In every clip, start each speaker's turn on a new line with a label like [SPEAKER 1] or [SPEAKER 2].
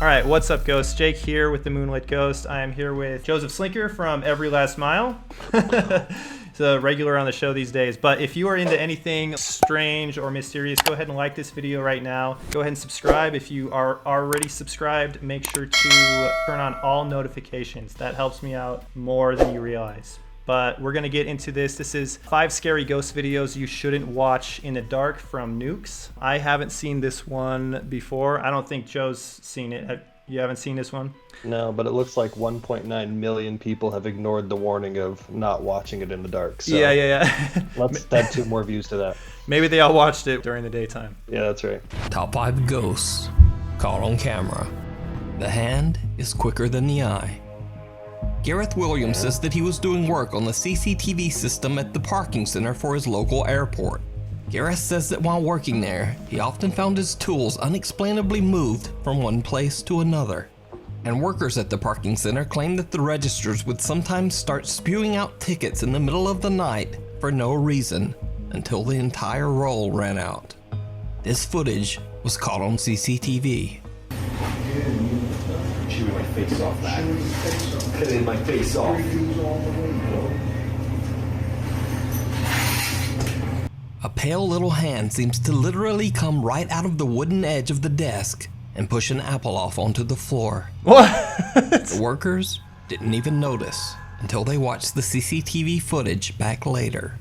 [SPEAKER 1] Alright, what's up, Ghost? Jake here with the Moonlit Ghost. I am here with Joseph Slinker from Every Last Mile. He's a regular on the show these days. But if you are into anything strange or mysterious, go ahead and like this video right now. Go ahead and subscribe. If you are already subscribed, make sure to turn on all notifications. That helps me out more than you realize. But we're gonna get into this. This is 5 scary ghost videos you shouldn't watch in the dark from Nukes. I haven't seen this one before. I don't think Joe's seen it. You haven't seen this one?
[SPEAKER 2] No, but it looks like 1.9 million people have ignored the warning of not watching it in the dark. So
[SPEAKER 1] yeah.
[SPEAKER 2] Let's add 2 more views to that.
[SPEAKER 1] Maybe they all watched it during the daytime.
[SPEAKER 2] Yeah, that's right.
[SPEAKER 3] Top 5 ghosts caught on camera. The hand is quicker than the eye. Gareth Williams says that he was doing work on the CCTV system at the parking center for his local airport. Gareth says that while working there, he often found his tools unexplainably moved from one place to another. And workers at the parking center claim that the registers would sometimes start spewing out tickets in the middle of the night for no reason until the entire roll ran out. This footage was caught on CCTV.
[SPEAKER 4] Chewing my face off, man. Cutting my face off.
[SPEAKER 3] A pale little hand seems to literally come right out of the wooden edge of the desk and push an apple off onto the floor.
[SPEAKER 1] What?
[SPEAKER 3] The workers didn't even notice until they watched the CCTV footage back later.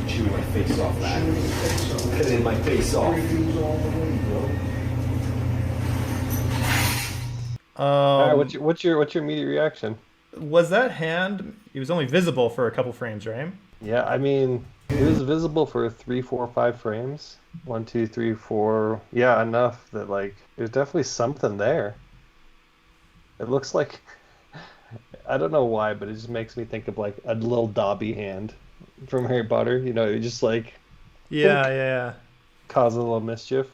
[SPEAKER 4] Chewing my face off, man. Cutting my face off.
[SPEAKER 2] All right, what's your immediate reaction?
[SPEAKER 1] Was that hand? It was only visible for a couple frames, right?
[SPEAKER 2] Yeah, I mean, it was visible for 3, 4, 5 frames. 1, 2, 3, 4. Yeah, enough that like there's definitely something there. It looks like, I don't know why, but it just makes me think of like a little Dobby hand from Harry Potter. You know, it just like
[SPEAKER 1] Yeah.
[SPEAKER 2] cause a little mischief,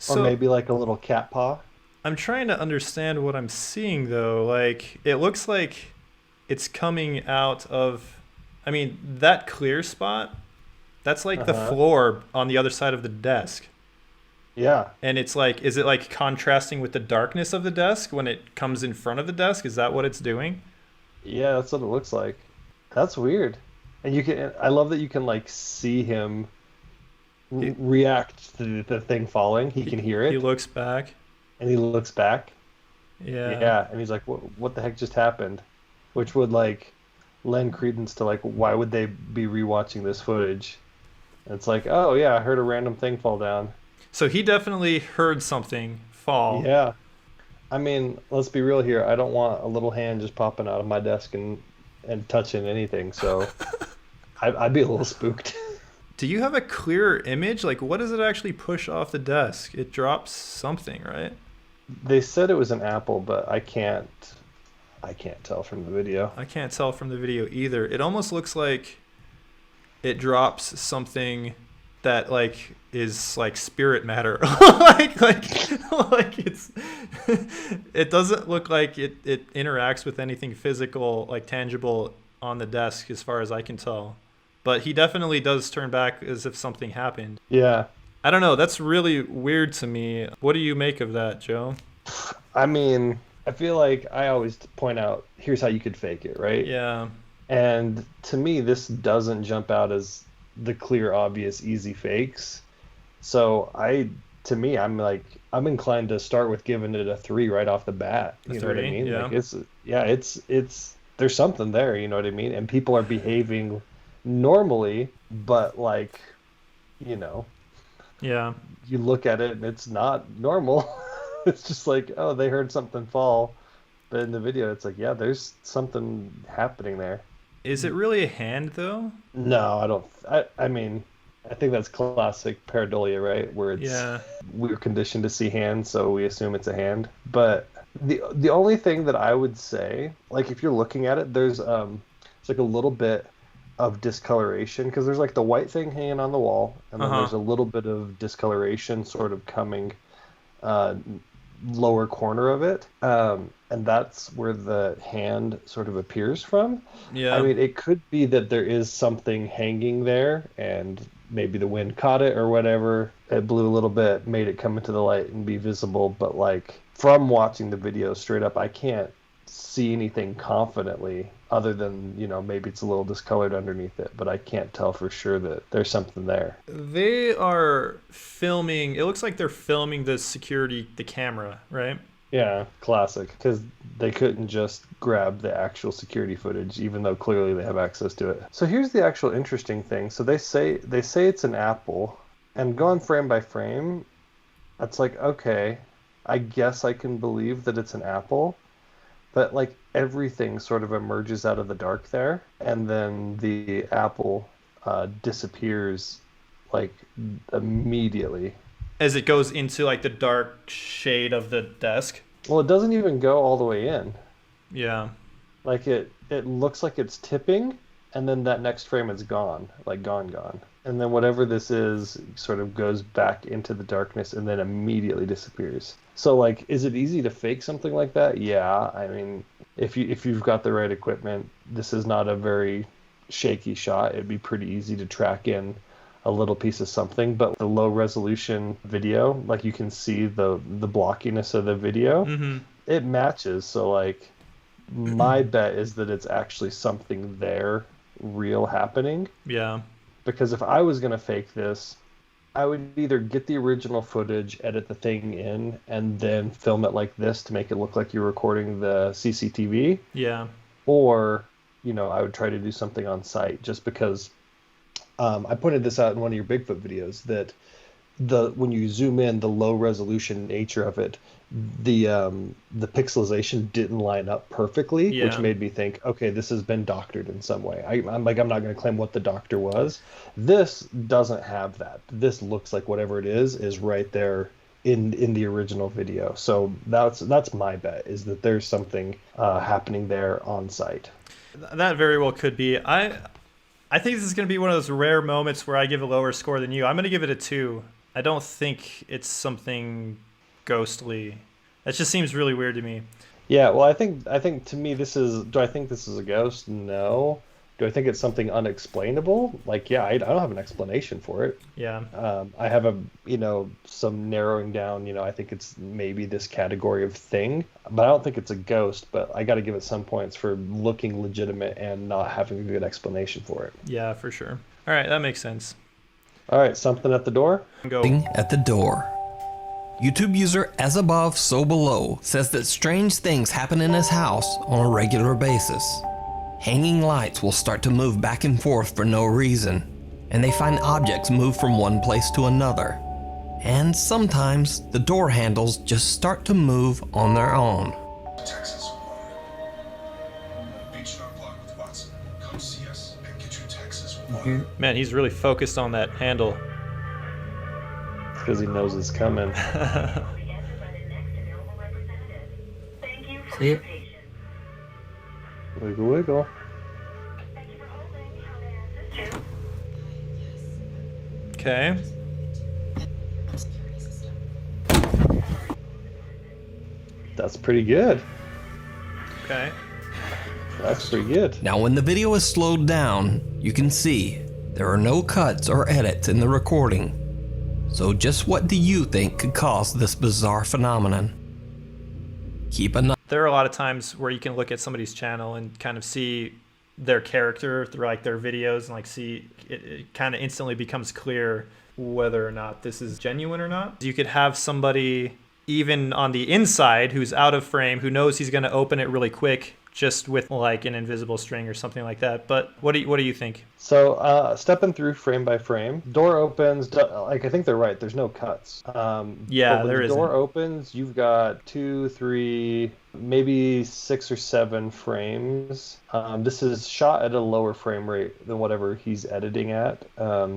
[SPEAKER 2] or maybe like a little cat paw.
[SPEAKER 1] I'm trying to understand what I'm seeing though. Like, it looks like it's coming out of, I mean, that clear spot, that's like the floor on the other side of the desk.
[SPEAKER 2] Yeah.
[SPEAKER 1] And it's like, is it like contrasting with the darkness of the desk when it comes in front of the desk? Is that what it's doing?
[SPEAKER 2] Yeah, that's what it looks like. That's weird. And I love that you can like see him react to the thing falling. He can hear it.
[SPEAKER 1] He looks back.
[SPEAKER 2] And he looks back.
[SPEAKER 1] Yeah,
[SPEAKER 2] and he's like, what the heck just happened? Which would like lend credence to like, why would they be rewatching this footage? And it's like, oh yeah, I heard a random thing fall down.
[SPEAKER 1] So he definitely heard something fall.
[SPEAKER 2] Yeah. I mean, let's be real here. I don't want a little hand just popping out of my desk and touching anything. So I'd be a little spooked.
[SPEAKER 1] Do you have a clearer image? Like, what does it actually push off the desk? It drops something, right?
[SPEAKER 2] They said it was an apple, but I can't tell from the video.
[SPEAKER 1] I can't tell from the video either. It almost looks like it drops something that like is like spirit matter. like it's it doesn't look like it interacts with anything physical, like tangible on the desk as far as I can tell. But he definitely does turn back as if something happened.
[SPEAKER 2] Yeah.
[SPEAKER 1] I don't know. That's really weird to me. What do you make of that, Joe?
[SPEAKER 2] I mean, I feel like I always point out, here's how you could fake it, right?
[SPEAKER 1] Yeah.
[SPEAKER 2] And to me, this doesn't jump out as the clear, obvious, easy fakes. So I'm inclined to start with giving it a 3 right off the bat. You know what I mean?
[SPEAKER 1] Yeah.
[SPEAKER 2] Like it's there's something there, you know what I mean? And people are behaving normally, but like, you know,
[SPEAKER 1] yeah,
[SPEAKER 2] you look at it and it's not normal. It's just like, oh, they heard something fall, but in the video it's like, yeah, there's something happening there.
[SPEAKER 1] Is it really a hand though?
[SPEAKER 2] No, I don't. I mean, I think that's classic pareidolia, right? Where it's we're conditioned to see hands, so we assume it's a hand. But the only thing that I would say, like if you're looking at it, there's it's like a little bit of discoloration, because there's like the white thing hanging on the wall, and then there's a little bit of discoloration sort of coming lower corner of it, and that's where the hand sort of appears from. I mean, it could be that there is something hanging there, and maybe the wind caught it or whatever. It blew a little bit, made it come into the light and be visible. But like from watching the video straight up, I can't see anything confidently other than, you know, maybe it's a little discolored underneath it, but I can't tell for sure that there's something there.
[SPEAKER 1] They are filming, it looks like they're filming the camera, right?
[SPEAKER 2] Yeah, classic, because they couldn't just grab the actual security footage, even though clearly they have access to it. So here's the actual interesting thing. So they say it's an apple, and going frame by frame, that's like, okay, I guess I can believe that it's an apple, but like everything sort of emerges out of the dark there, and then the apple disappears like immediately.
[SPEAKER 1] As it goes into like the dark shade of the desk.
[SPEAKER 2] Well, it doesn't even go all the way in.
[SPEAKER 1] Yeah.
[SPEAKER 2] Like it looks like it's tipping, and then that next frame it's gone, like gone. And then whatever this is sort of goes back into the darkness and then immediately disappears. So like, is it easy to fake something like that? Yeah. I mean, if you've got the right equipment, this is not a very shaky shot. It'd be pretty easy to track in a little piece of something, but the low resolution video, like you can see the blockiness of the video, it matches. So like my bet is that it's actually something there real happening.
[SPEAKER 1] Yeah.
[SPEAKER 2] Because if I was going to fake this, I would either get the original footage, edit the thing in, and then film it like this to make it look like you're recording the CCTV.
[SPEAKER 1] Yeah.
[SPEAKER 2] Or, you know, I would try to do something on site, just because I pointed this out in one of your Bigfoot videos that when you zoom in, the low resolution nature of it, the pixelization didn't line up perfectly, which made me think, okay, this has been doctored in some way. I'm not going to claim what the doctor was. This doesn't have that. This looks like whatever it is right there in the original video. So that's my bet, is that there's something happening there on site.
[SPEAKER 1] That very well could be. I think this is going to be one of those rare moments where I give a lower score than you. I'm going to give it a 2. I don't think it's something ghostly. That just seems really weird to me.
[SPEAKER 2] Yeah, well, I think to me do I think this is a ghost? No. Do I think it's something unexplainable? Like, yeah, I don't have an explanation for it.
[SPEAKER 1] Yeah.
[SPEAKER 2] I have some narrowing down, I think it's maybe this category of thing, but I don't think it's a ghost, but I got to give it some points for looking legitimate and not having a good explanation for it.
[SPEAKER 1] Yeah, for sure. All right, that makes sense.
[SPEAKER 2] All right, something at the door?
[SPEAKER 1] Go.
[SPEAKER 3] At the door. YouTube user As Above So Below says that strange things happen in his house on a regular basis. Hanging lights will start to move back and forth for no reason, and they find objects move from one place to another. And sometimes the door handles just start to move on their own.
[SPEAKER 5] Texas, beach dog block with Watson. Come see us and get your Texas water.
[SPEAKER 1] Man, he's really focused on that handle.
[SPEAKER 2] Because he knows it's coming.
[SPEAKER 6] See it?
[SPEAKER 2] Wiggle, wiggle.
[SPEAKER 1] Okay.
[SPEAKER 2] That's pretty good.
[SPEAKER 1] Okay.
[SPEAKER 2] That's pretty good.
[SPEAKER 3] Now when the video is slowed down, you can see there are no cuts or edits in the recording. So just what do you think could cause this bizarre phenomenon? Keep an eye.
[SPEAKER 1] There are a lot of times where you can look at somebody's channel and kind of see their character through like their videos, and like see it kind of instantly becomes clear whether or not this is genuine or not. You could have somebody even on the inside who's out of frame, who knows he's going to open it really quick just with like an invisible string or something like that. But what do you think?
[SPEAKER 2] So stepping through frame by frame, door opens, like I think they're right, there's no cuts.
[SPEAKER 1] Yeah,
[SPEAKER 2] but when
[SPEAKER 1] there
[SPEAKER 2] the
[SPEAKER 1] isn't.
[SPEAKER 2] door opens, you've got 2, 3, maybe 6 or 7 frames. This is shot at a lower frame rate than whatever he's editing at.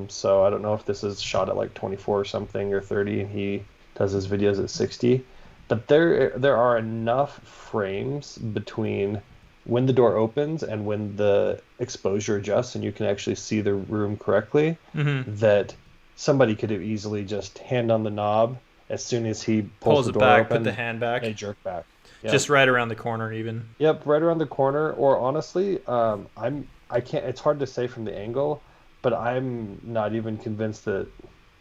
[SPEAKER 2] So I don't know if this is shot at like 24 or something or 30 and he does his videos at 60. But there are enough frames between when the door opens and when the exposure adjusts and you can actually see the room correctly, that somebody could have easily just hand on the knob as soon as he pulls the
[SPEAKER 1] it
[SPEAKER 2] door
[SPEAKER 1] back,
[SPEAKER 2] open,
[SPEAKER 1] put the hand back,
[SPEAKER 2] they jerk back. Yep.
[SPEAKER 1] just right around the corner even.
[SPEAKER 2] Yep, right around the corner. Or honestly, I can't. It's hard to say from the angle, but I'm not even convinced that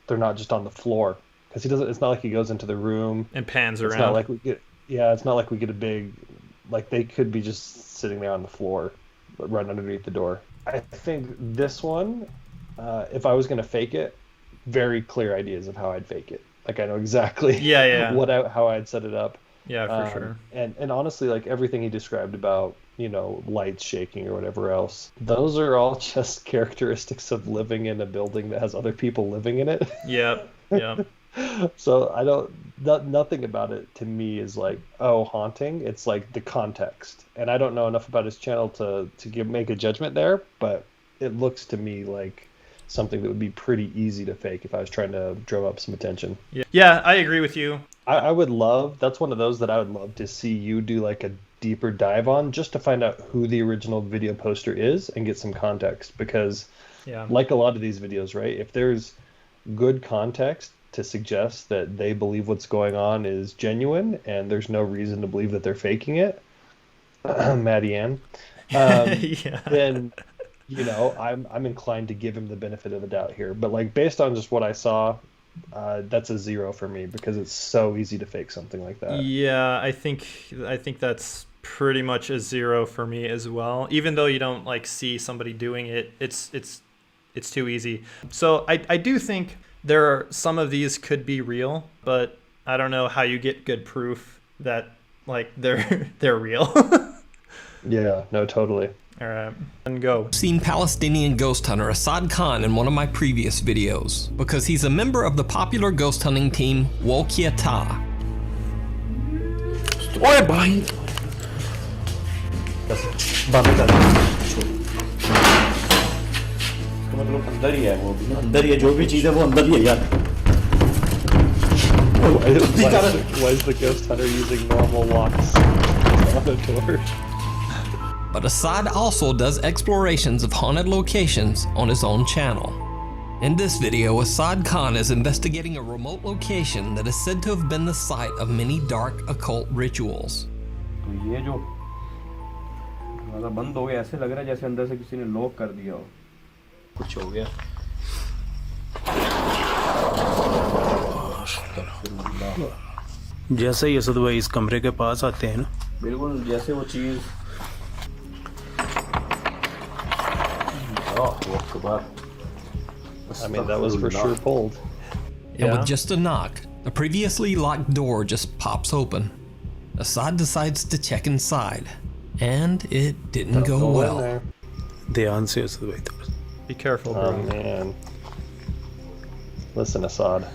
[SPEAKER 2] they're not just on the floor, because he doesn't. It's not like he goes into the room
[SPEAKER 1] and pans around.
[SPEAKER 2] It's not like we get. Yeah, it's not like we get a big. Like they could be just sitting there on the floor, right underneath the door. I think this one, if I was gonna fake it, very clear ideas of how I'd fake it. Like I know exactly how I'd set it up.
[SPEAKER 1] Yeah, for sure.
[SPEAKER 2] And honestly, like everything he described about, lights shaking or whatever else, those are all just characteristics of living in a building that has other people living in it.
[SPEAKER 1] Yep.
[SPEAKER 2] So nothing about it to me is like, oh, haunting. It's like the context. And I don't know enough about his channel to make a judgment there, but it looks to me like something that would be pretty easy to fake if I was trying to drum up some attention.
[SPEAKER 1] Yeah, I agree with you.
[SPEAKER 2] I would love, that's one of those that I would love to see you do like a deeper dive on, just to find out who the original video poster is and get some context, because like a lot of these videos, right, if there's good context to suggest that they believe what's going on is genuine and there's no reason to believe that they're faking it, Maddie Ann, then I'm inclined to give him the benefit of the doubt here. But like based on just what I saw, that's a 0 for me, because it's so easy to fake something like that.
[SPEAKER 1] Yeah, I think that's pretty much a 0 for me as well. Even though you don't like see somebody doing it, it's too easy. So I do think there are some of these could be real, but I don't know how you get good proof that like they're real.
[SPEAKER 2] Yeah, no, totally.
[SPEAKER 1] All right, and go.
[SPEAKER 3] Seen Palestinian ghost hunter Assad Khan in one of my previous videos because he's a member of the popular ghost hunting team Wokyata.
[SPEAKER 6] ओए भाई बंद कर तो मतलब अंदर ही है वो भी अंदर ही है जो भी चीज है वो अंदर ही है यार
[SPEAKER 2] Why is the ghost hunter using normal locks on the door?
[SPEAKER 3] But Assad also does explorations of haunted locations on his own channel. In this video, Assad Khan is investigating a remote location that is said to have been the site of many dark occult rituals.
[SPEAKER 6] तो ये जो दरवाजा बंद हो गया ऐसे लग रहा है जैसे अंदर से किसी ने लॉक कर दिया हो कुछ हो गया
[SPEAKER 7] जैसे ही असद भाई इस कमरे के पास आते हैं ना
[SPEAKER 6] बिल्कुल जैसे वो चीज
[SPEAKER 2] I mean, that was for sure pulled.
[SPEAKER 3] And with just a knock, the previously locked door just pops open. Assad decides to check inside, and it didn't go well.
[SPEAKER 7] ध्यान से असद भाई थोड़ा
[SPEAKER 1] Be careful, bro.
[SPEAKER 2] Oh man. Listen, Assad.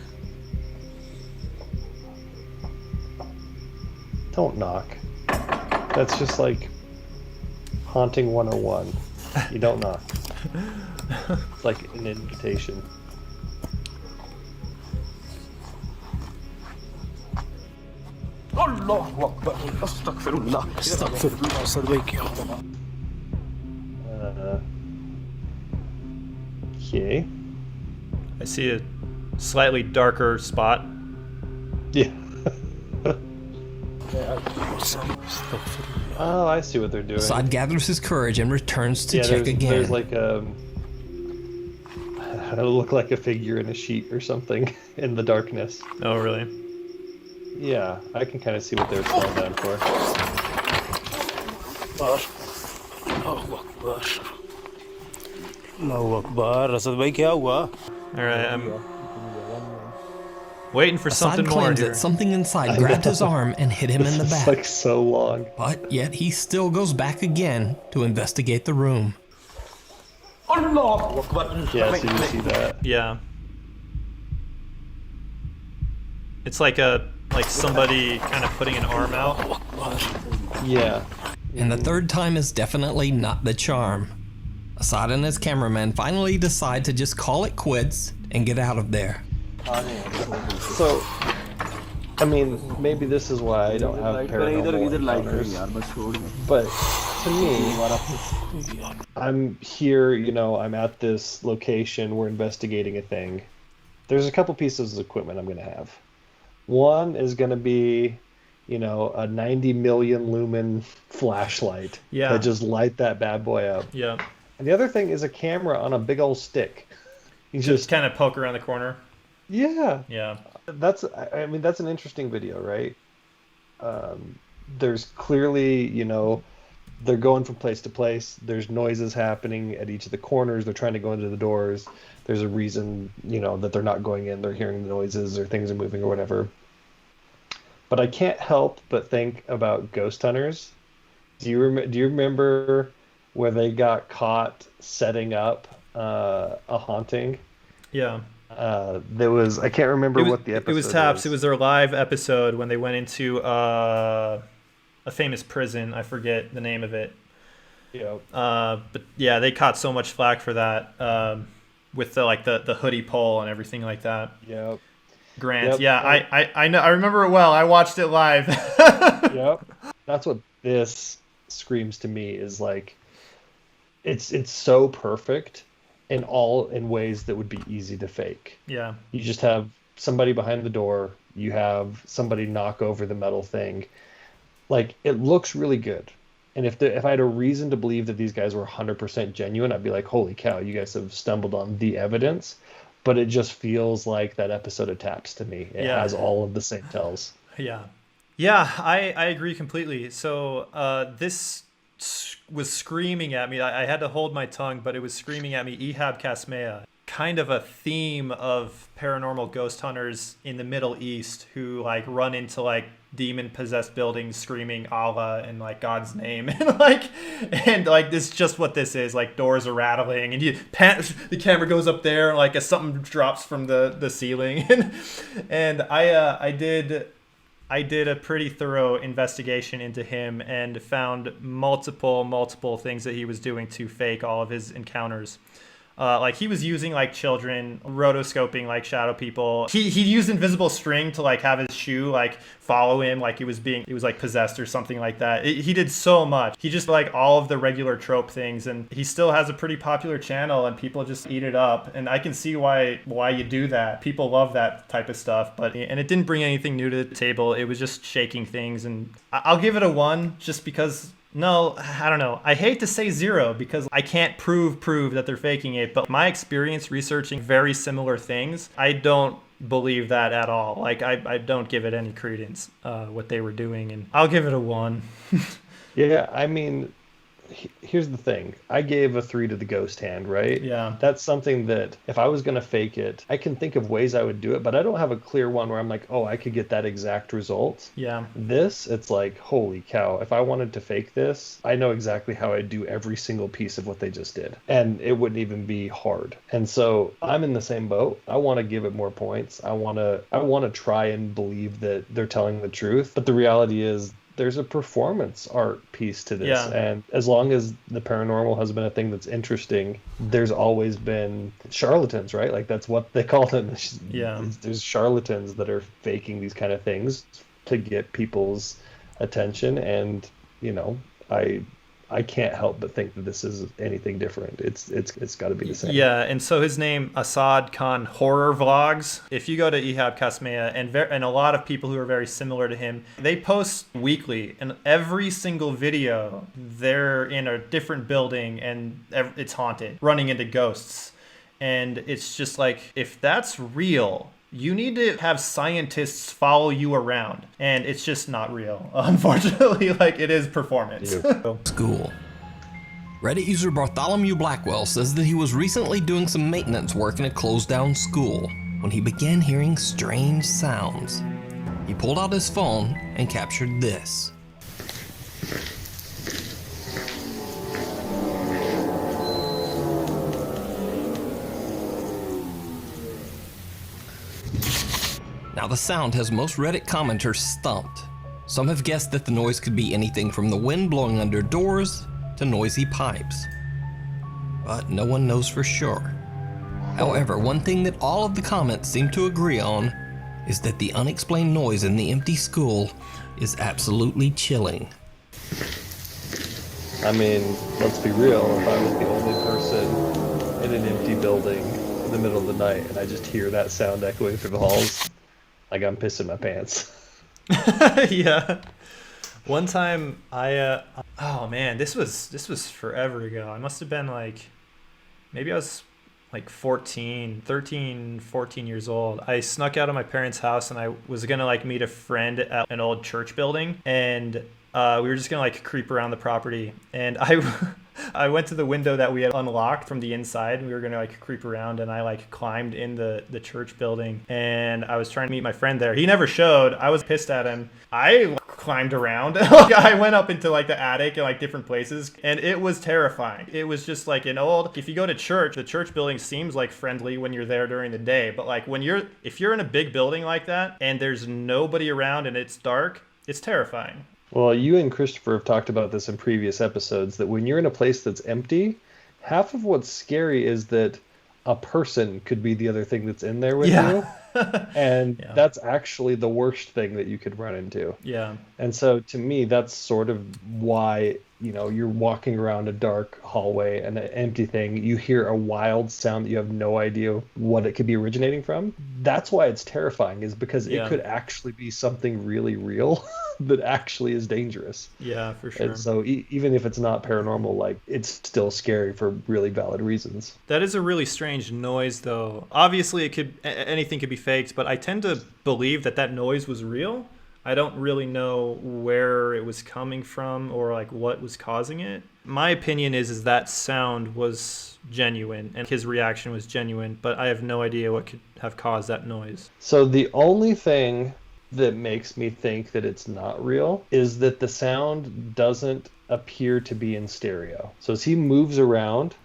[SPEAKER 2] Don't knock. That's just like haunting 101. You don't knock. It's like an invitation.
[SPEAKER 6] अल्लाहु अकबर अस्तगफिरुल्लाह
[SPEAKER 7] अस्तगफिरुल्लाह असद भाई क्या हुआ
[SPEAKER 2] Okay.
[SPEAKER 1] I see a slightly darker spot.
[SPEAKER 2] Yeah. Oh, I see what they're doing.
[SPEAKER 3] Assad gathers his courage and returns to check again.
[SPEAKER 2] There's like it'll look like a figure in a sheet or something in the darkness.
[SPEAKER 1] Oh, really?
[SPEAKER 2] Yeah, I can kind of see what they're falling down for.
[SPEAKER 7] अल्लाहु अकबर असद भाई क्या हुआ
[SPEAKER 1] All right, I'm waiting for
[SPEAKER 3] Assad
[SPEAKER 1] something more
[SPEAKER 3] claims
[SPEAKER 1] here.
[SPEAKER 3] that something inside grabbed his arm and hit him in the
[SPEAKER 2] It's
[SPEAKER 3] back.
[SPEAKER 2] like so long.
[SPEAKER 3] But yet he still goes back again to investigate the room.
[SPEAKER 6] अल्लाहु Akbar
[SPEAKER 2] Yeah, so you see that.
[SPEAKER 1] Yeah. It's like somebody kind of putting an arm out.
[SPEAKER 2] Yeah.
[SPEAKER 3] And the third time is definitely not the charm. Assad and his cameraman finally decide to just call it quits and get out of there.
[SPEAKER 2] So, I mean, maybe this is why I don't have paranormal encounters. But to me, I'm here, I'm at this location, we're investigating a thing. There's a couple pieces of equipment I'm going to have. One is going to be, a 90 million lumen flashlight.
[SPEAKER 1] Yeah.
[SPEAKER 2] That just light that bad boy up.
[SPEAKER 1] Yeah.
[SPEAKER 2] And the other thing is a camera on a big old stick. He's
[SPEAKER 1] Just kind of poke around the corner.
[SPEAKER 2] yeah.
[SPEAKER 1] Yeah.
[SPEAKER 2] I mean, that's an interesting video, right? There's clearly, they're going from place to place. There's noises happening at each of the corners. They're trying to go into the doors. There's a reason, that they're not going in. They're hearing the noises or things are moving or whatever. But I can't help but think about ghost hunters. Do you remember where they got caught setting up a haunting?
[SPEAKER 1] Yeah.
[SPEAKER 2] There was, I can't remember what the episode was.
[SPEAKER 1] It was Taps. It was their live episode when they went into a famous prison. I forget the name of it.
[SPEAKER 2] Yeah.
[SPEAKER 1] But yeah, they caught so much flack for that with the hoodie pole and everything like that.
[SPEAKER 2] Yep.
[SPEAKER 1] Grant.
[SPEAKER 2] Yep.
[SPEAKER 1] Yeah, I know. I remember it well. I watched it live.
[SPEAKER 2] Yep. That's what this screams to me is like. It's so perfect in ways that would be easy to fake.
[SPEAKER 1] Yeah.
[SPEAKER 2] You just have somebody behind the door. You have somebody knock over the metal thing. Like, it looks really good. And if I had a reason to believe that these guys were 100% genuine, I'd be like, holy cow, you guys have stumbled on the evidence. But it just feels like that episode of Taps to me. It has all of the same tells.
[SPEAKER 1] Yeah. Yeah, I agree completely. So this was screaming at me. I had to hold my tongue, but it was screaming at me, Ehab Kasmea. Kind of a theme of paranormal ghost hunters in the Middle East who like run into like demon possessed buildings screaming Allah and like God's name and like this is just what this is. Like doors are rattling and the camera goes up there and like as something drops from the ceiling and I did a pretty thorough investigation into him and found multiple things that he was doing to fake all of his encounters. Like he was using like children, rotoscoping like shadow people. He used invisible string to like have his shoe like follow him like he was like possessed or something like that. He did so much. He just like all of the regular trope things, and he still has a pretty popular channel and people just eat it up. And I can see why you do that. People love that type of stuff, and it didn't bring anything new to the table. It was just shaking things, and I'll give it a 1 just because. No, I don't know. I hate to say 0 because I can't prove that they're faking it, but my experience researching very similar things, I don't believe that at all. Like, I don't give it any credence, what they were doing, and I'll give it a 1.
[SPEAKER 2] Yeah, I mean, here's the thing. I gave a 3 to the ghost hand, right?
[SPEAKER 1] Yeah.
[SPEAKER 2] That's something that if I was going to fake it, I can think of ways I would do it, but I don't have a clear one where I'm like, oh, I could get that exact result.
[SPEAKER 1] Yeah.
[SPEAKER 2] This, it's like, holy cow. If I wanted to fake this, I know exactly how I'd do every single piece of what they just did. And it wouldn't even be hard. And so I'm in the same boat. I want to give it more points. I want to try and believe that they're telling the truth. But the reality is, there's a performance art piece to this.
[SPEAKER 1] Yeah.
[SPEAKER 2] And as long as the paranormal has been a thing that's interesting, there's always been charlatans, right? Like that's what they call them.
[SPEAKER 1] Yeah.
[SPEAKER 2] There's charlatans that are faking these kind of things to get people's attention. And, I can't help but think that this is anything different. It's got to be the same.
[SPEAKER 1] Yeah, and so his name, Assad Khan Horror Vlogs. If you go to Ehab Kasmea, and a lot of people who are very similar to him, they post weekly, and every single video, they're in a different building, and it's haunted, running into ghosts. And it's just like, if that's real, you need to have scientists follow you around, and it's just not real. Unfortunately, like it is performance.
[SPEAKER 3] School. Reddit user Bartholomew Blackwell says that he was recently doing some maintenance work in a closed down school when he began hearing strange sounds. He pulled out his phone and captured this. Now the sound has most Reddit commenters stumped. Some have guessed that the noise could be anything from the wind blowing under doors to noisy pipes. But no one knows for sure. However, one thing that all of the comments seem to agree on is that the unexplained noise in the empty school is absolutely chilling.
[SPEAKER 2] I mean, let's be real. If I was the only person in an empty building in the middle of the night and I just hear that sound echoing through the halls, like I'm pissing my pants.
[SPEAKER 1] Yeah. One time I Oh man, this was forever ago. I must have been like, maybe I was like 13, 14 years old. I snuck out of my parents' house and I was gonna like meet a friend at an old church building, and we were just gonna like creep around the property. And I went to the window that we had unlocked from the inside, and we were gonna like creep around, and I like climbed in the church building, and I was trying to meet my friend there. He never showed. I was pissed at him. I climbed around. I went up into like the attic and like different places, and it was terrifying. It was just like an old, if you go to church, the church building seems like friendly when you're there during the day, but like if you're in a big building like that and there's nobody around and it's dark, it's terrifying.
[SPEAKER 2] Well, you and Christopher have talked about this in previous episodes, that when you're in a place that's empty, half of what's scary is that a person could be the other thing that's in there with you. And that's actually the worst thing that you could run into.
[SPEAKER 1] Yeah.
[SPEAKER 2] And so to me, that's sort of why, you know, you're walking around a dark hallway and an empty thing, you hear a wild sound that you have no idea what it could be originating from. That's why it's terrifying, is because it could actually be something really real that actually is dangerous.
[SPEAKER 1] Yeah, for sure.
[SPEAKER 2] And so even if it's not paranormal, like, it's still scary for really valid reasons.
[SPEAKER 1] That is a really strange noise, though. Obviously, anything could be faked, but I tend to believe that noise was real. I don't really know where it was coming from or like what was causing it. My opinion is that sound was genuine and his reaction was genuine, but I have no idea what could have caused that noise.
[SPEAKER 2] So the only thing that makes me think that it's not real is that the sound doesn't appear to be in stereo. So as he moves around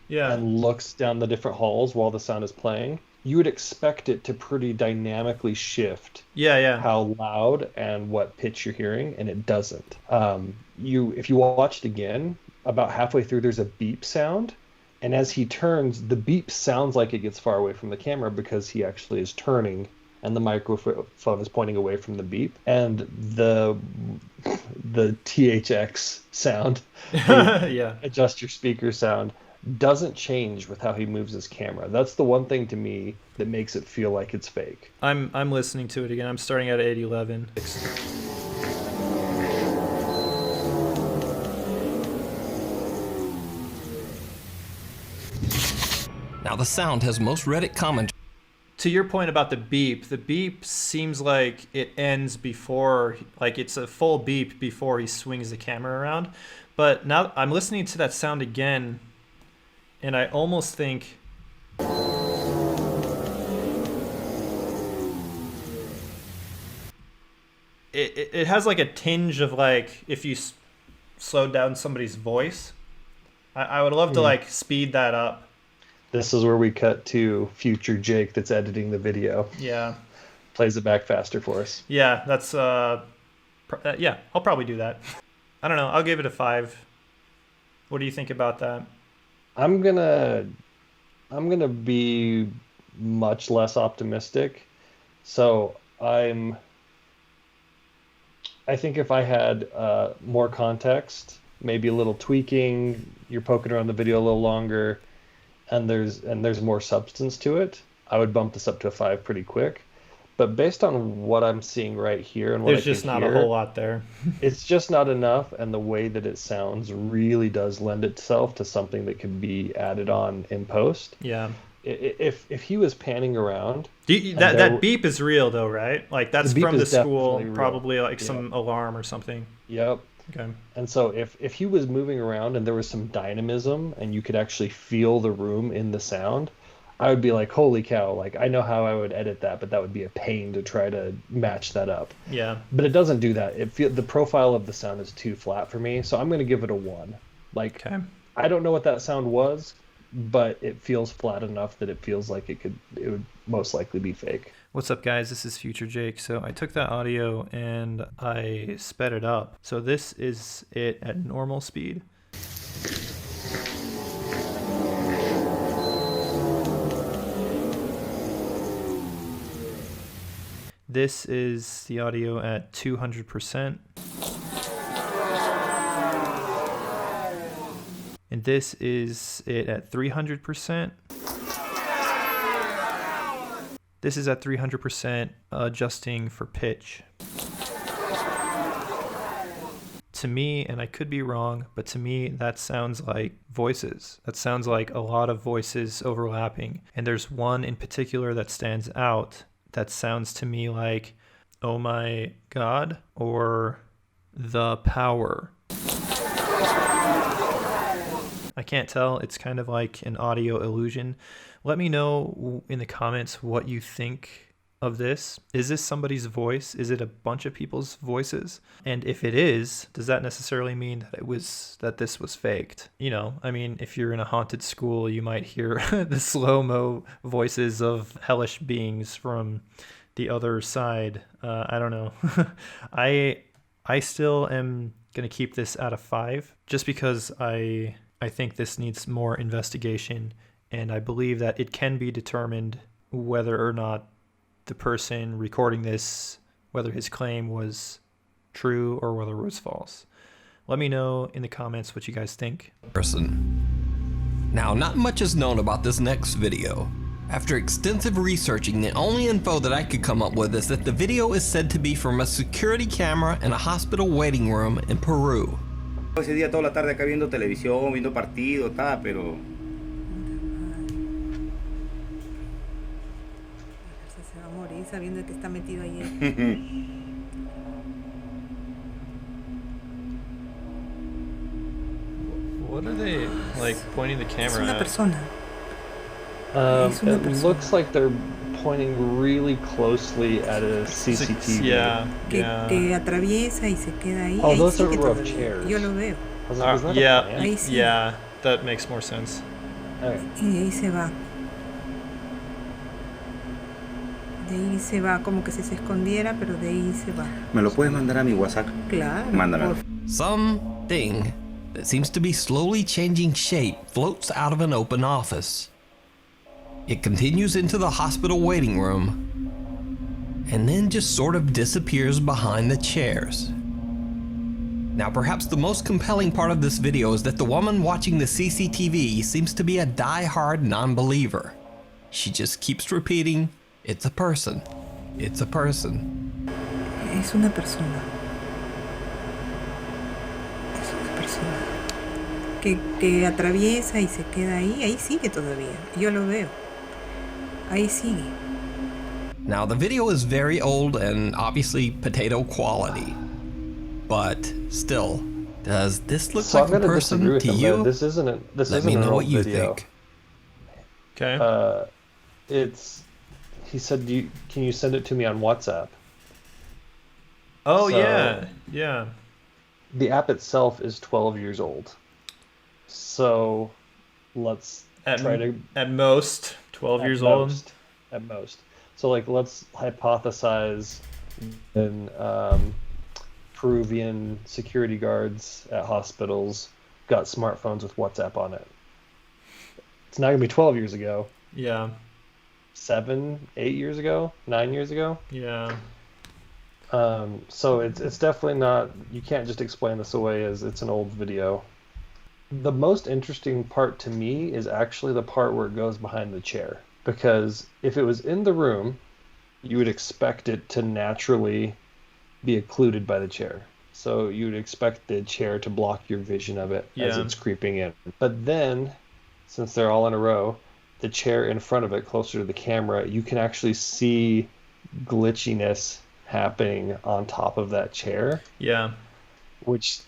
[SPEAKER 2] and looks down the different halls while the sound is playing, you would expect it to pretty dynamically shift how loud and what pitch you're hearing, and it doesn't. If you watch it again, about halfway through there's a beep sound, and as he turns, the beep sounds like it gets far away from the camera because he actually is turning and the microphone is pointing away from the beep. And the THX sound, adjust your speaker sound, doesn't change with how he moves his camera. That's the one thing to me that makes it feel like it's fake. I'm
[SPEAKER 1] listening to it again. I'm starting at 811.
[SPEAKER 3] Now the sound has most Reddit comments.
[SPEAKER 1] To your point about the beep seems like it ends before, like it's a full beep before he swings the camera around. But now I'm listening to that sound again, and I almost think it has like a tinge of like if you slowed down somebody's voice. I would love to like speed that up.
[SPEAKER 2] This is where we cut to future Jake that's editing the video.
[SPEAKER 1] Yeah.
[SPEAKER 2] Plays it back faster for us.
[SPEAKER 1] Yeah, that's I'll probably do that. I don't know. I'll give it a 5. What do you think about that?
[SPEAKER 2] I'm gonna be much less optimistic. So I think if I had more context, maybe a little tweaking, you're poking around the video a little longer, and there's more substance to it, I would bump this up to a 5 pretty quick. But based on what I'm seeing right here and what
[SPEAKER 1] there's just not a whole lot there.
[SPEAKER 2] It's just not enough, and the way that it sounds really does lend itself to something that could be added on in post.
[SPEAKER 1] Yeah.
[SPEAKER 2] If he was panning around,
[SPEAKER 1] that beep is real though, right? Like that's from the school, probably like some alarm or something.
[SPEAKER 2] Yep.
[SPEAKER 1] Okay.
[SPEAKER 2] And so if he was moving around and there was some dynamism and you could actually feel the room in the sound, I would be like, holy cow, like I know how I would edit that, but that would be a pain to try to match that up.
[SPEAKER 1] Yeah. But
[SPEAKER 2] it doesn't do that. The profile of the sound is too flat for me, so I'm going to give it a 1. Like, okay. I don't know what that sound was, but it feels flat enough that it feels like it would most likely be fake.
[SPEAKER 1] What's up, guys? This is Future Jake. So I took that audio and I sped it up. So this is it at normal speed. This is the audio at 200%. And this is it at 300%. This is at 300%, adjusting for pitch. to me, and I could be wrong, but to me that sounds like voices. That sounds like a lot of voices overlapping. And there's one in particular that stands out that sounds to me like, oh my God, or the power. I can't tell. It's kind of like an audio illusion. Let me know in the comments what you think of this. Is this somebody's voice? Is it a bunch of people's voices? And if it is, does that necessarily mean that this was faked? You know, I mean, if you're in a haunted school, you might hear the slow-mo voices of hellish beings from the other side. I don't know. I still am gonna keep this out of 5, just because I think this needs more investigation, and I believe that it can be determined whether or not the person recording this, whether his claim was true or whether it was false. Let me know in the comments what you guys think.
[SPEAKER 3] Now, not much is known about this next video. After extensive researching, the only info that I could come up with is that the video is said to be from a security camera in a hospital waiting room in Peru.
[SPEAKER 8] Ese día toda la tarde acá viendo televisión, viendo partido, tal, pero
[SPEAKER 9] se va a morir sabiendo que está metido ahí.
[SPEAKER 1] What are they like pointing the camera
[SPEAKER 9] Es una
[SPEAKER 1] at?
[SPEAKER 9] persona.
[SPEAKER 2] It looks like they're pointing really closely at a CCTV.
[SPEAKER 1] Yeah,
[SPEAKER 9] Que
[SPEAKER 1] yeah.
[SPEAKER 9] atraviesa y se queda ahí.
[SPEAKER 2] Oh,
[SPEAKER 9] Ahí
[SPEAKER 2] those are
[SPEAKER 9] sigue
[SPEAKER 2] row of
[SPEAKER 9] todavía.
[SPEAKER 2] chairs.
[SPEAKER 9] Yo lo veo.
[SPEAKER 2] I was like, is that a
[SPEAKER 1] Yeah,
[SPEAKER 2] plant?
[SPEAKER 9] Ahí sí.
[SPEAKER 1] yeah, that makes more sense.
[SPEAKER 2] Okay.
[SPEAKER 9] Y de ahí se va. De ahí se va, como que si se escondiera, pero de ahí se va.
[SPEAKER 8] ¿me lo puedes mandar a mi WhatsApp?
[SPEAKER 9] Claro.
[SPEAKER 8] Mándamelo.
[SPEAKER 3] Something that seems to be slowly changing shape floats out of an open office. It continues into the hospital waiting room, and then just sort of disappears behind the chairs. Now, perhaps the most compelling part of this video is that the woman watching the CCTV seems to be a die-hard non-believer. She just keeps repeating, it's a person, it's a person.
[SPEAKER 9] Es una persona. Es una persona. Que atraviesa y se queda ahí. Ahí sigue todavía. Yo lo veo. Ahí sigue.
[SPEAKER 3] Now, the video is very old and obviously potato quality. But still, does this look
[SPEAKER 2] So
[SPEAKER 3] like
[SPEAKER 2] I'm
[SPEAKER 3] a
[SPEAKER 2] gonna
[SPEAKER 3] person
[SPEAKER 2] disagree with
[SPEAKER 3] to
[SPEAKER 2] him,
[SPEAKER 3] you?
[SPEAKER 2] man. This isn't
[SPEAKER 3] Let
[SPEAKER 2] an
[SPEAKER 3] me know
[SPEAKER 2] old
[SPEAKER 3] what you
[SPEAKER 2] video.
[SPEAKER 3] think.
[SPEAKER 1] Okay.
[SPEAKER 2] He said, can you send it to me on WhatsApp?
[SPEAKER 1] Oh,
[SPEAKER 2] so-
[SPEAKER 1] yeah, yeah.
[SPEAKER 2] The app itself is 12 years old. So let's try to...
[SPEAKER 1] At most, 12
[SPEAKER 2] at
[SPEAKER 1] years old.
[SPEAKER 2] most, At most. So like, let's hypothesize in Peruvian security guards at hospitals got smartphones with WhatsApp on it. It's not gonna be 12 years ago.
[SPEAKER 1] Yeah,
[SPEAKER 2] 7, 8 years ago, 9 years ago.
[SPEAKER 1] yeah.
[SPEAKER 2] So it's definitely not. You can't just explain this away as it's an old video. The most interesting part to me is actually the part where it goes behind the chair, because if it was in the room, you would expect it to naturally be occluded by the chair. So you would expect the chair to block your vision of it as
[SPEAKER 1] Yeah.
[SPEAKER 2] it's creeping in. But then, since they're all in a row, the chair in front of it, closer to the camera, you can actually see glitchiness happening on top of that chair,
[SPEAKER 1] Yeah.
[SPEAKER 2] which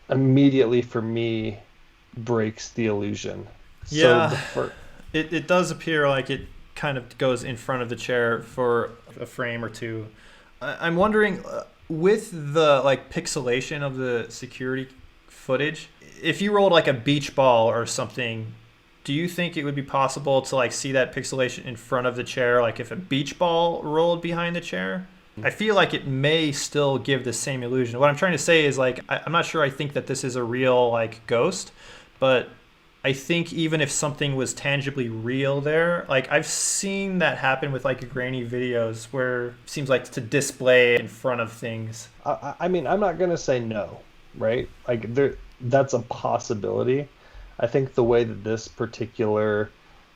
[SPEAKER 2] immediately for me breaks the illusion.
[SPEAKER 1] Yeah.
[SPEAKER 2] So
[SPEAKER 1] It does appear like it kind of goes in front of the chair for a frame or two. I'm wondering, with the like pixelation of the security footage, if you rolled like a beach ball or something, do you think it would be possible to like see that pixelation in front of the chair, like if a beach ball rolled behind the chair? I feel like it may still give the same illusion. What I'm trying to say is like, I'm not sure I think that this is a real like ghost, but I think even if something was tangibly real there, like I've seen that happen with like grainy videos where it seems like to display in front of things.
[SPEAKER 2] I mean, I'm not gonna say no, right? Like that's a possibility. I think the way that this particular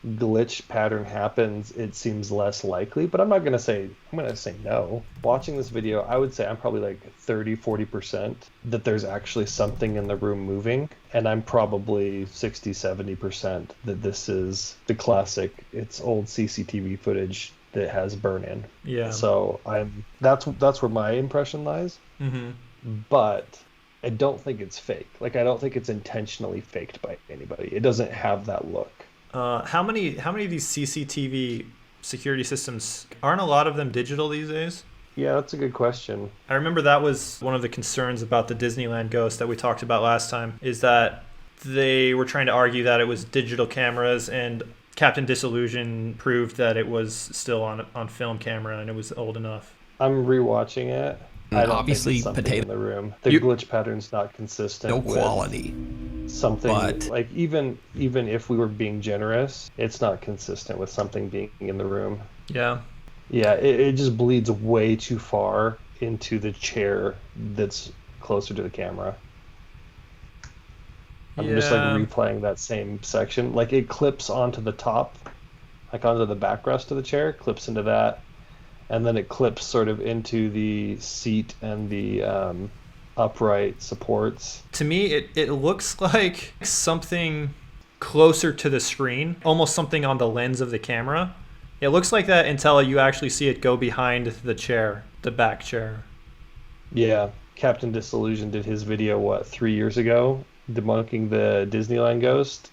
[SPEAKER 2] glitch pattern happens, it seems less likely, but I'm going to say no. Watching this video, I would say I'm probably like 30-40% that there's actually something in the room moving, and I'm probably 60-70% that this is the classic, it's old CCTV footage that has burn in.
[SPEAKER 1] Yeah.
[SPEAKER 2] So that's where my impression lies.
[SPEAKER 1] Mm-hmm.
[SPEAKER 2] But I don't think it's fake. Like, I don't think it's intentionally faked by anybody. It doesn't have that look.
[SPEAKER 1] How many of these CCTV security systems, aren't a lot of them digital these days?
[SPEAKER 2] Yeah, that's a good question.
[SPEAKER 1] I remember that was one of the concerns about the Disneyland ghost that we talked about last time, is that they were trying to argue that it was digital cameras, and Captain Disillusion proved that it was still on film camera and it was old enough.
[SPEAKER 2] I'm rewatching it. I don't
[SPEAKER 3] Obviously,
[SPEAKER 2] think it's something
[SPEAKER 3] Potato.
[SPEAKER 2] in the room. The glitch pattern's not consistent.
[SPEAKER 3] No
[SPEAKER 2] with
[SPEAKER 3] quality.
[SPEAKER 2] Something
[SPEAKER 3] But
[SPEAKER 2] like even if we were being generous, it's not consistent with something being in the room.
[SPEAKER 1] Yeah.
[SPEAKER 2] Yeah, it just bleeds way too far into the chair that's closer to the camera. I'm just like replaying that same section. Like, it clips onto the top, like onto the backrest of the chair, clips into that, and then it clips sort of into the seat and the upright supports.
[SPEAKER 1] To me, it looks like something closer to the screen, almost something on the lens of the camera. It looks like that until you actually see it go behind the chair, the back chair.
[SPEAKER 2] Yeah, Captain Disillusion did his video, 3 years ago, debunking the Disneyland ghost.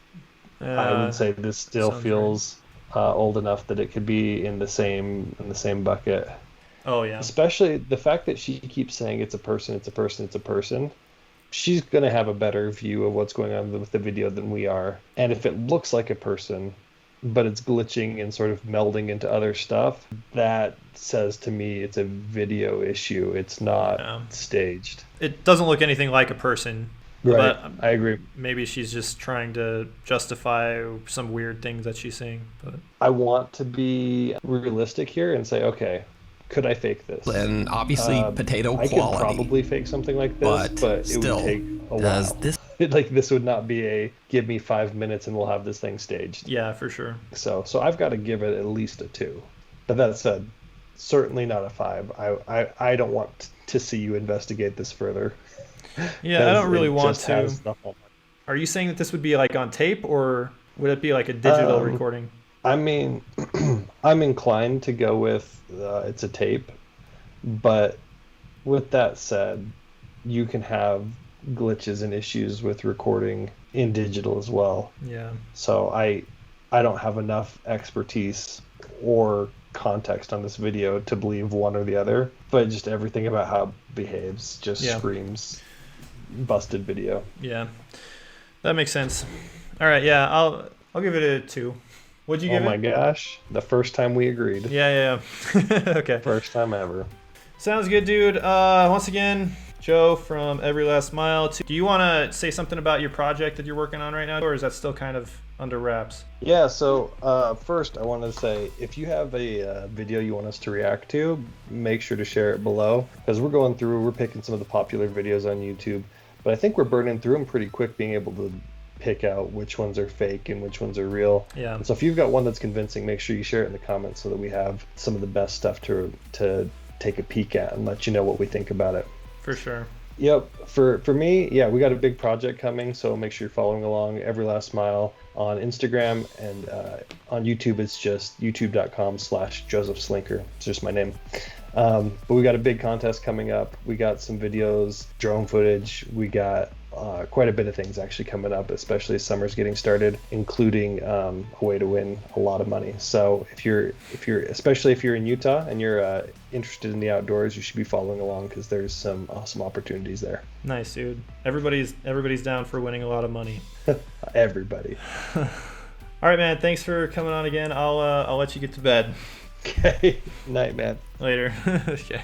[SPEAKER 2] I would say this still feels old enough that it could be in the same bucket.
[SPEAKER 1] Oh yeah.
[SPEAKER 2] Especially the fact that she keeps saying it's a person, it's a person, it's a person. She's gonna have a better view of what's going on with the video than we are. And if it looks like a person, but it's glitching and sort of melding into other stuff, that says to me it's a video issue. It's not staged.
[SPEAKER 1] It doesn't look anything like a person.
[SPEAKER 2] Right,
[SPEAKER 1] But
[SPEAKER 2] I agree.
[SPEAKER 1] Maybe she's just trying to justify some weird things that she's saying. But
[SPEAKER 2] I want to be realistic here and say, okay, could I fake this?
[SPEAKER 3] And obviously, Potato
[SPEAKER 2] I
[SPEAKER 3] quality.
[SPEAKER 2] could probably fake something like this, but it
[SPEAKER 3] still,
[SPEAKER 2] would take a
[SPEAKER 3] does
[SPEAKER 2] while.
[SPEAKER 3] this
[SPEAKER 2] Like, this would not be a give me 5 minutes and we'll have this thing staged.
[SPEAKER 1] yeah, for sure.
[SPEAKER 2] So I've got to give it at least a 2. But that said, certainly not a 5. I don't want to see you investigate this further.
[SPEAKER 1] Yeah, I don't really want
[SPEAKER 2] just
[SPEAKER 1] to.
[SPEAKER 2] has the whole-
[SPEAKER 1] Are you saying that this would be like on tape, or would it be like a digital recording?
[SPEAKER 2] I mean, I'm inclined to go with it's a tape, but with that said, you can have glitches and issues with recording in digital as well.
[SPEAKER 1] Yeah.
[SPEAKER 2] So I don't have enough expertise or context on this video to believe one or the other, but just everything about how it behaves just screams busted video.
[SPEAKER 1] Yeah, that makes sense. All right, yeah, I'll give it a 2. What'd you give it?
[SPEAKER 2] Oh my gosh, the first time we agreed.
[SPEAKER 1] Yeah. Okay.
[SPEAKER 2] First time ever.
[SPEAKER 1] Sounds good, dude. Once again, Joe from Every Last Mile. Do you want to say something about your project that you're working on right now, or is that still kind of under wraps?
[SPEAKER 2] Yeah, so first I want to say, if you have a video you want us to react to, make sure to share it below, because we're picking some of the popular videos on YouTube, but I think we're burning through them pretty quick, being able to pick out which ones are fake and which ones are real.
[SPEAKER 1] Yeah.
[SPEAKER 2] And so if you've got one that's convincing, make sure you share it in the comments so that we have some of the best stuff to take a peek at and let you know what we think about it.
[SPEAKER 1] For sure.
[SPEAKER 2] Yep. For me, yeah, we got a big project coming, so make sure you're following along. Every Last Mile on Instagram, and on YouTube it's just youtube.com/Joseph Slinker. It's just my name. But we got a big contest coming up. We got some videos, drone footage. We got quite a bit of things actually coming up, especially as summer's getting started, including a way to win a lot of money. So especially if you're in Utah and you're interested in the outdoors, you should be following along, because there's some awesome opportunities there.
[SPEAKER 1] Nice, dude. Everybody's down for winning a lot of money.
[SPEAKER 2] Everybody.
[SPEAKER 1] All right, man. Thanks for coming on again. I'll let you get to bed.
[SPEAKER 2] Okay. Night, man.
[SPEAKER 1] Later. Okay.